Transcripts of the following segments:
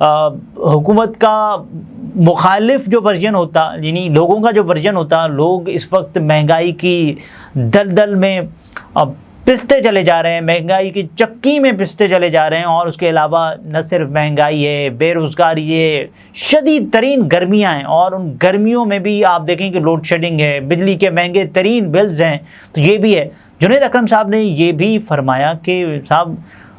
حکومت کا مخالف جو ورژن ہوتا، یعنی لوگوں کا جو ورژن ہوتا، لوگ اس وقت مہنگائی کی دلدل میں پستے چلے جا رہے ہیں، مہنگائی کی چکی میں پستے چلے جا رہے ہیں، اور اس کے علاوہ نہ صرف مہنگائی ہے، بے روزگاری ہے، شدید ترین گرمیاں ہیں، اور ان گرمیوں میں بھی آپ دیکھیں کہ لوڈ شیڈنگ ہے، بجلی کے مہنگے ترین بلز ہیں، تو یہ بھی ہے۔ جنید اکرم صاحب نے یہ بھی فرمایا کہ صاحب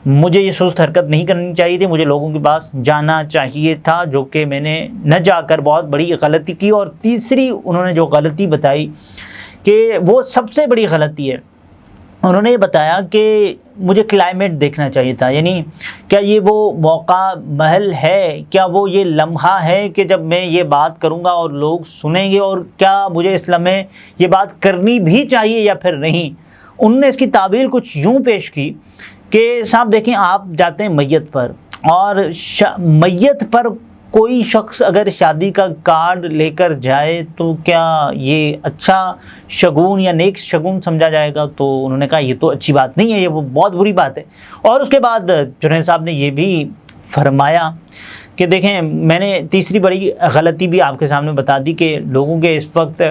مجھے یہ سست حرکت نہیں کرنی چاہیے تھی، مجھے لوگوں کے پاس جانا چاہیے تھا، جو کہ میں نے نہ جا کر بہت بڑی غلطی کی۔ اور تیسری انہوں نے جو غلطی بتائی کہ وہ سب سے بڑی غلطی ہے، انہوں نے یہ بتایا کہ مجھے کلائمیٹ دیکھنا چاہیے تھا، یعنی کیا یہ وہ موقع محل ہے، کیا وہ یہ لمحہ ہے کہ جب میں یہ بات کروں گا اور لوگ سنیں گے، اور کیا مجھے اس لمحے یہ بات کرنی بھی چاہیے یا پھر نہیں۔ انہوں نے اس کی تعبیر کچھ یوں پیش کی کہ صاحب دیکھیں، آپ جاتے ہیں میت پر، اور میت پر کوئی شخص اگر شادی کا کارڈ لے کر جائے تو کیا یہ اچھا شگون یا نیک شگون سمجھا جائے گا؟ تو انہوں نے کہا یہ تو اچھی بات نہیں ہے، یہ وہ بہت بری بات ہے۔ اور اس کے بعد جنید صاحب نے یہ بھی فرمایا کہ دیکھیں، میں نے تیسری بڑی غلطی بھی آپ کے سامنے بتا دی کہ لوگوں کے اس وقت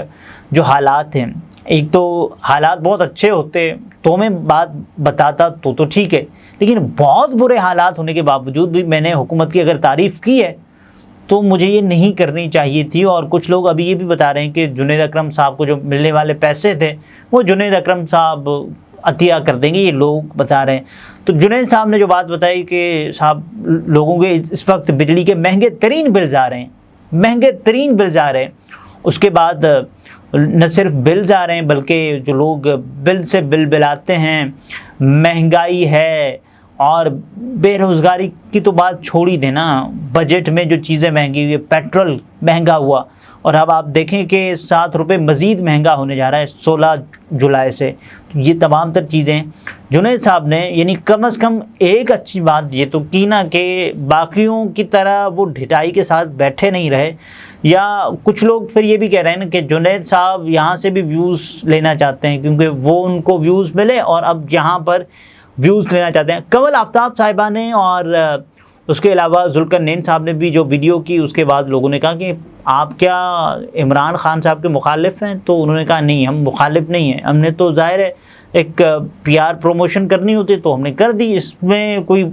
جو حالات ہیں، ایک تو حالات بہت اچھے ہوتے تو میں بات بتاتا تو ٹھیک ہے، لیکن بہت برے حالات ہونے کے باوجود بھی میں نے حکومت کی اگر تعریف کی ہے تو مجھے یہ نہیں کرنی چاہیے تھی۔ اور کچھ لوگ ابھی یہ بھی بتا رہے ہیں کہ جنید اکرم صاحب کو جو ملنے والے پیسے تھے وہ جنید اکرم صاحب عطیہ کر دیں گے، یہ لوگ بتا رہے ہیں۔ تو جنید صاحب نے جو بات بتائی کہ صاحب لوگوں کے اس وقت بجلی کے مہنگے ترین بلز آ رہے ہیں، مہنگے ترین بلز آ رہے ہیں، اس کے بعد نہ صرف بلز آ رہے ہیں بلکہ جو لوگ بل سے بل بلاتے ہیں، مہنگائی ہے، اور بے روزگاری کی تو بات چھوڑ ہی دینا، بجٹ میں جو چیزیں مہنگی ہوئی، پیٹرول مہنگا ہوا، اور اب آپ دیکھیں کہ 7 روپے مزید مہنگا ہونے جا رہا ہے 16 جولائی سے۔ یہ تمام تر چیزیں جنید صاحب نے یعنی کم از کم ایک اچھی بات یہ تو کی نا کہ باقیوں کی طرح وہ ڈھٹائی کے ساتھ بیٹھے نہیں رہے۔ یا کچھ لوگ پھر یہ بھی کہہ رہے ہیں نا کہ جنید صاحب یہاں سے بھی ویوز لینا چاہتے ہیں کیونکہ وہ ان کو ویوز ملے اور اب یہاں پر ویوز لینا چاہتے ہیں۔ کنول آفتاب صاحبہ نے اور اس کے علاوہ ذوالقرنین صاحب نے بھی جو ویڈیو کی، اس کے بعد لوگوں نے کہا کہ آپ کیا عمران خان صاحب کے مخالف ہیں؟ تو انہوں نے کہا نہیں، ہم مخالف نہیں ہیں، ہم نے تو ظاہر ہے ایک پی آر پروموشن کرنی ہوتی تو ہم نے کر دی، اس میں کوئی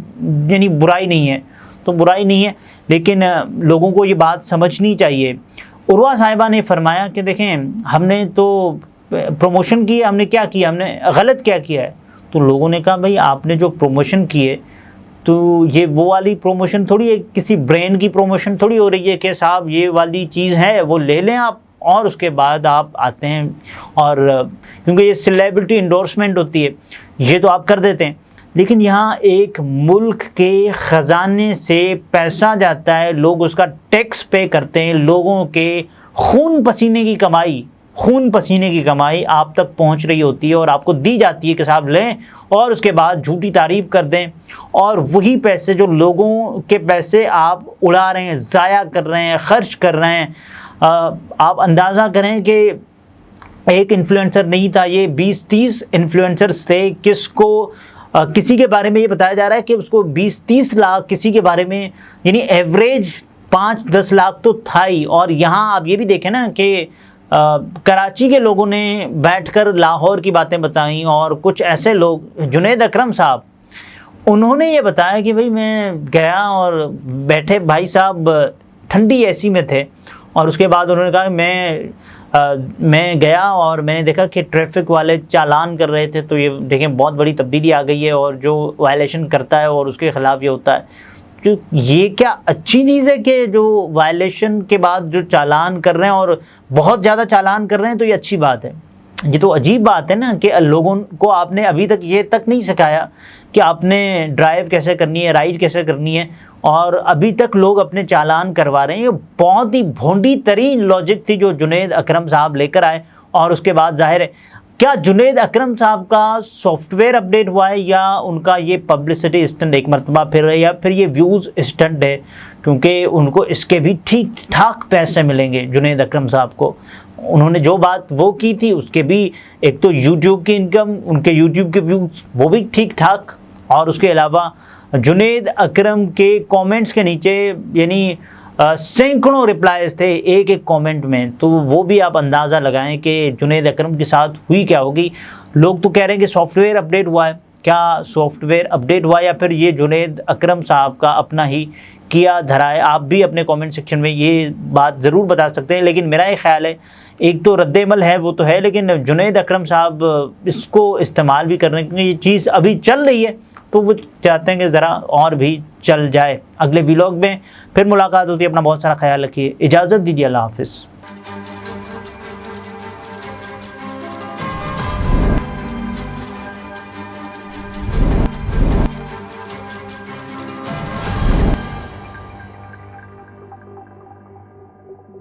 یعنی برائی نہیں ہے، تو برائی نہیں ہے، لیکن لوگوں کو یہ بات سمجھنی چاہیے۔ عروہ صاحبہ نے فرمایا کہ دیکھیں، ہم نے تو پروموشن کی ہے، ہم نے کیا کیا، ہم نے غلط کیا کیا ہے؟ تو لوگوں نے کہا بھائی آپ نے جو پروموشن کی ہے تو یہ وہ والی پروموشن تھوڑی ہے، کسی برین کی پروموشن تھوڑی ہو رہی ہے کہ صاحب یہ والی چیز ہے وہ لے لیں آپ، اور اس کے بعد آپ آتے ہیں، اور کیونکہ یہ سیلیبریٹی انڈورسمنٹ ہوتی ہے، یہ تو آپ کر دیتے ہیں، لیکن یہاں ایک ملک کے خزانے سے پیسہ جاتا ہے، لوگ اس کا ٹیکس پے کرتے ہیں، لوگوں کے خون پسینے کی کمائی آپ تک پہنچ رہی ہوتی ہے اور آپ کو دی جاتی ہے کہ صاحب لیں، اور اس کے بعد جھوٹی تعریف کر دیں، اور وہی پیسے جو لوگوں کے پیسے آپ اڑا رہے ہیں، ضائع کر رہے ہیں، خرچ کر رہے ہیں۔ آپ اندازہ کریں کہ ایک انفلوئنسر نہیں تھا، یہ 20-30 انفلوئنسرز تھے، کسی کے بارے میں یہ بتایا جا رہا ہے کہ اس کو 20-30 لاکھ، کسی کے بارے میں یعنی ایوریج 5-10 لاکھ تو تھا ہی۔ اور یہاں آپ یہ بھی دیکھیں نا کہ کراچی کے لوگوں نے بیٹھ کر لاہور کی باتیں بتائیں، اور کچھ ایسے لوگ، جنید اکرم صاحب، انہوں نے یہ بتایا کہ بھئی میں گیا اور بیٹھے بھائی صاحب ٹھنڈی اے سی میں تھے، اور اس کے بعد انہوں نے کہا کہ میں گیا اور میں نے دیکھا کہ ٹریفک والے چالان کر رہے تھے، تو یہ دیکھیں بہت بڑی تبدیلی آ گئی ہے، اور جو وائلیشن کرتا ہے اور اس کے خلاف یہ ہوتا ہے۔ یہ کیا اچھی چیز ہے کہ جو وائلیشن کے بعد جو چالان کر رہے ہیں اور بہت زیادہ چالان کر رہے ہیں تو یہ اچھی بات ہے؟ یہ تو عجیب بات ہے نا کہ لوگوں کو آپ نے ابھی تک یہ تک نہیں سکھایا کہ آپ نے ڈرائیو کیسے کرنی ہے، رائڈ کیسے کرنی ہے، اور ابھی تک لوگ اپنے چالان کروا رہے ہیں۔ یہ بہت ہی بھونڈی ترین لاجک تھی جو جنید اکرم صاحب لے کر آئے، اور اس کے بعد ظاہر ہے کیا جنید اکرم صاحب کا سافٹ ویئر اپڈیٹ ہوا ہے یا ان کا یہ پبلسٹی اسٹنٹ ایک مرتبہ پھر ہے، یا پھر یہ ویوز اسٹنٹ ہے، کیونکہ ان کو اس کے بھی ٹھیک ٹھاک پیسے ملیں گے جنید اکرم صاحب کو۔ انہوں نے جو بات وہ کی تھی اس کے بھی ایک تو یوٹیوب کی انکم، ان کے یوٹیوب کے ویوز وہ بھی ٹھیک ٹھاک، اور اس کے علاوہ جنید اکرم کے کومنٹس کے نیچے یعنی سینکڑوں رپلائز تھے ایک ایک کومنٹ میں، تو وہ بھی آپ اندازہ لگائیں کہ جنید اکرم کے ساتھ ہوئی کیا ہوگی۔ لوگ تو کہہ رہے ہیں کہ سافٹ ویئر اپڈیٹ ہوا ہے، کیا سافٹ ویئر اپڈیٹ ہوا یا پھر یہ جنید اکرم صاحب کا اپنا ہی کیا دھرا ہے؟ آپ بھی اپنے کومنٹ سیکشن میں یہ بات ضرور بتا سکتے ہیں، لیکن میرا یہ خیال ہے ایک تو رد عمل ہے وہ تو ہے، لیکن جنید اکرم صاحب اس کو استعمال بھی کرنے کی یہ چیز ابھی چل رہی ہے تو وہ چاہتے ہیں کہ ذرا اور بھی چل جائے۔ اگلے ویلاگ میں پھر ملاقات ہوتی ہے، اپنا بہت سارا خیال رکھیے، اجازت دیجیے، اللہ حافظ۔